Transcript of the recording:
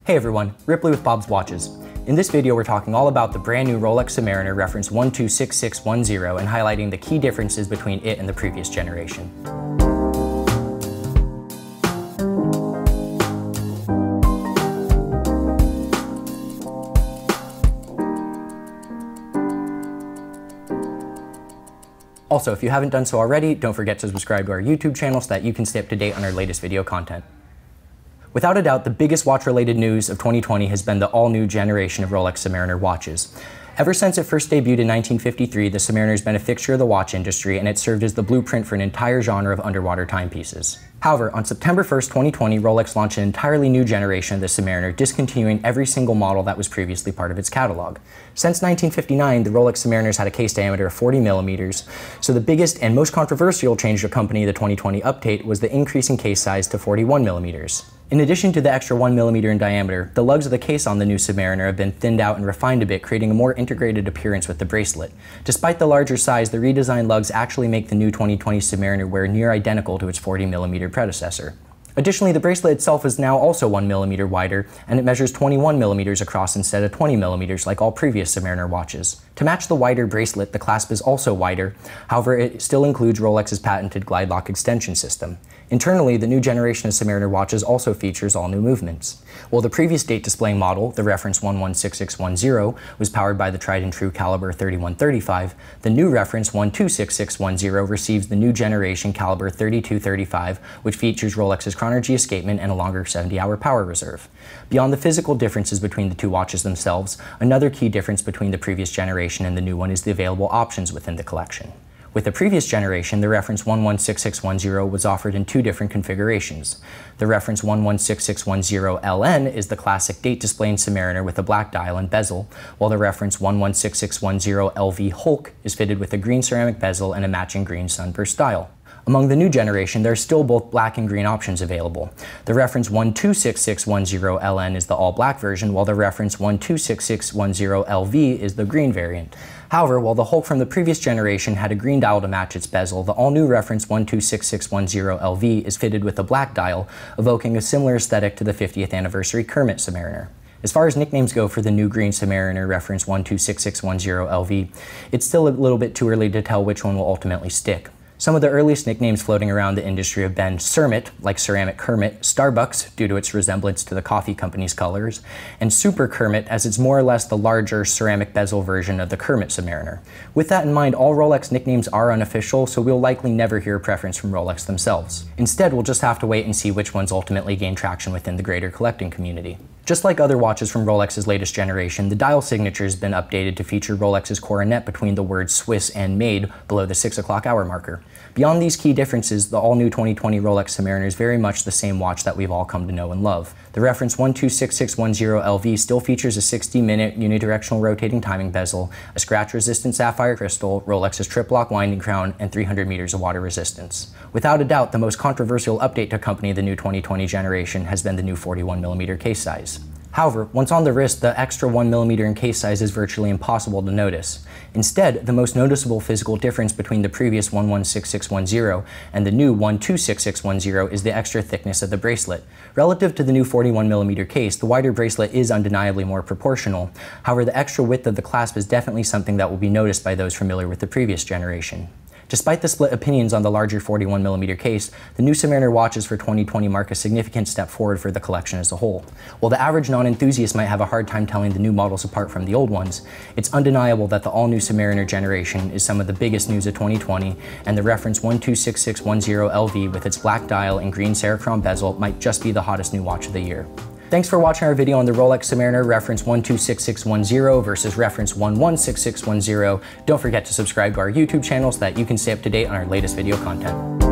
Hey everyone, Ripley with Bob's Watches. In this video we're talking all about the brand new Rolex Submariner reference 126610 and highlighting the key differences between it and the previous generation. Also, if you haven't done so already, don't forget to subscribe to our YouTube channel so that you can stay up to date on our latest video content. Without a doubt, the biggest watch-related news of 2020 has been the all-new generation of Rolex Submariner watches. Ever since it first debuted in 1953, the Submariner has been a fixture of the watch industry, and it served as the blueprint for an entire genre of underwater timepieces. However, on September 1st, 2020, Rolex launched an entirely new generation of the Submariner, discontinuing every single model that was previously part of its catalog. Since 1959, the Rolex Submariners had a case diameter of 40 millimeters, so the biggest and most controversial change to accompany the 2020 update was the increase in case size to 41 millimeters. In addition to the extra 1 millimeter in diameter, the lugs of the case on the new Submariner have been thinned out and refined a bit, creating a more integrated appearance with the bracelet. Despite the larger size, the redesigned lugs actually make the new 2020 Submariner wear near identical to its 40 millimeter predecessor. Additionally, the bracelet itself is now also 1 millimeter wider, and it measures 21 millimeters across instead of 20 millimeters like all previous Submariner watches. To match the wider bracelet, the clasp is also wider, however it still includes Rolex's patented Glidelock extension system. Internally, the new generation of Submariner watches also features all new movements. While the previous date displaying model, the reference 116610, was powered by the tried and true caliber 3135, the new reference 126610 receives the new generation caliber 3235, which features Rolex's chronergy escapement and a longer 70-hour power reserve. Beyond the physical differences between the two watches themselves, another key difference between the previous generation and the new one is the available options within the collection. With the previous generation, the reference 116610 was offered in two different configurations. The reference 116610LN is the classic date displaying Submariner with a black dial and bezel, while the reference 116610LV Hulk is fitted with a green ceramic bezel and a matching green sunburst dial. Among the new generation, there are still both black and green options available. The reference 126610LN is the all-black version, while the reference 126610LV is the green variant. However, while the Hulk from the previous generation had a green dial to match its bezel, the all-new reference 126610LV is fitted with a black dial, evoking a similar aesthetic to the 50th anniversary Kermit Submariner. As far as nicknames go for the new green Submariner reference 126610LV, it's still a little bit too early to tell which one will ultimately stick. Some of the earliest nicknames floating around the industry have been Cermit, like ceramic Kermit, Starbucks, due to its resemblance to the coffee company's colors, and Super Kermit, as it's more or less the larger ceramic bezel version of the Kermit Submariner. With that in mind, all Rolex nicknames are unofficial, so we'll likely never hear a preference from Rolex themselves. Instead, we'll just have to wait and see which ones ultimately gain traction within the greater collecting community. Just like other watches from Rolex's latest generation, the dial signature has been updated to feature Rolex's coronet between the words Swiss and Made below the 6 o'clock hour marker. Beyond these key differences, the all-new 2020 Rolex Submariner is very much the same watch that we've all come to know and love. The reference 126610LV still features a 60-minute unidirectional rotating timing bezel, a scratch-resistant sapphire crystal, Rolex's trip-lock winding crown, and 300 meters of water resistance. Without a doubt, the most controversial update to accompany the new 2020 generation has been the new 41mm case size. However, once on the wrist, the extra 1mm in case size is virtually impossible to notice. Instead, the most noticeable physical difference between the previous 116610 and the new 126610 is the extra thickness of the bracelet. Relative to the new 41mm case, the wider bracelet is undeniably more proportional. However, the extra width of the clasp is definitely something that will be noticed by those familiar with the previous generation. Despite the split opinions on the larger 41mm case, the new Submariner watches for 2020 mark a significant step forward for the collection as a whole. While the average non-enthusiast might have a hard time telling the new models apart from the old ones, it's undeniable that the all-new Submariner generation is some of the biggest news of 2020, and the reference 126610LV with its black dial and green Cerachron bezel might just be the hottest new watch of the year. Thanks for watching our video on the Rolex Submariner reference 126610 versus reference 116610. Don't forget to subscribe to our YouTube channel so that you can stay up to date on our latest video content.